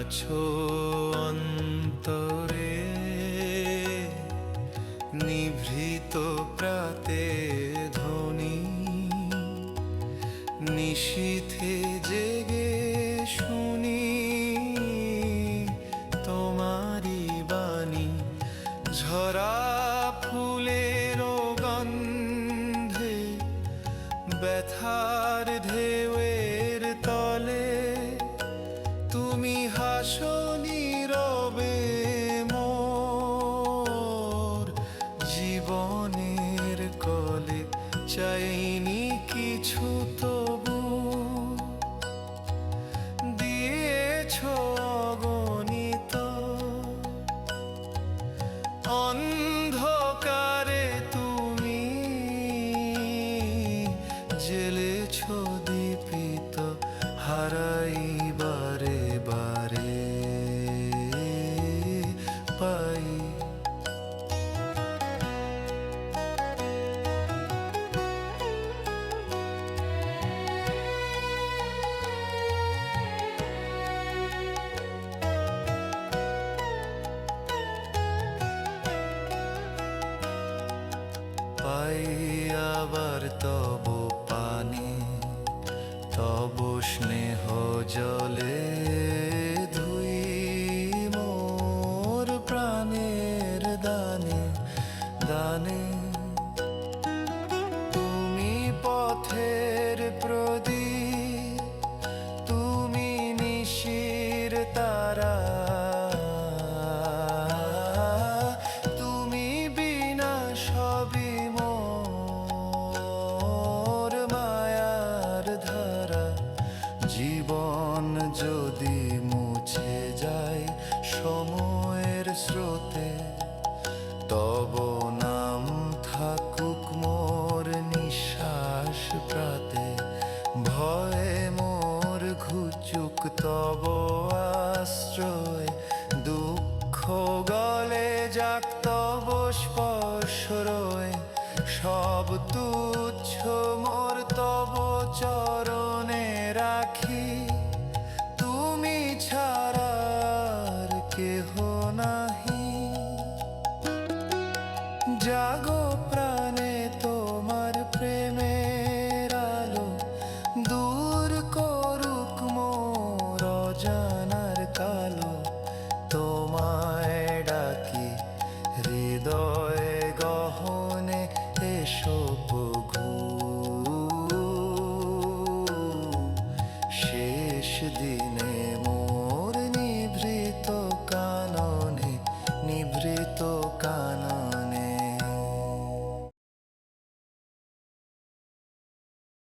আছো অন্তরে নিভৃত প্রাতে ধ্বনি, নিশীথে জেগে শুনি তোমারি বাণী। ঝরা ফুলের গন্ধে ব্যথার ঢেউয়ের তলে তুমি হাসো নীরবে মোর জীবনের কলে। চাইনি কিছু তবু দিয়েছ অগণিত, অন্ধকারে তুমি জ্বেলেছ দীপিত। হারাই বারে বারে পাই পাই আবার তব পানে, তব স্নেহ জলে ধুই মোর প্রাণের দানে দানে। তুমি পথের প্রদীপ, তুমি নিশির তারা, তুমি বিনা সবই মোর মায়ার ধারা। জীবন যদি মুছে যায় সময়ের স্রোতে, তব নাম থাকুক মোর নিঃশ্বাস প্রাতে। ভয়ে মোর ঘুচুক তব আশ্রয়, দুঃখ গলে যাক তব স্পর্শ রয়। সব তুচ্ছ মোর তব চরণে রাখি, তুমি ছাড়ার কেহ নাহি। জাগো প্রাণে তোমার প্রেমের আলো, দূর করুক মোর অজানার কালো। তোমায় ডাকি হৃদয় গহনে, এসো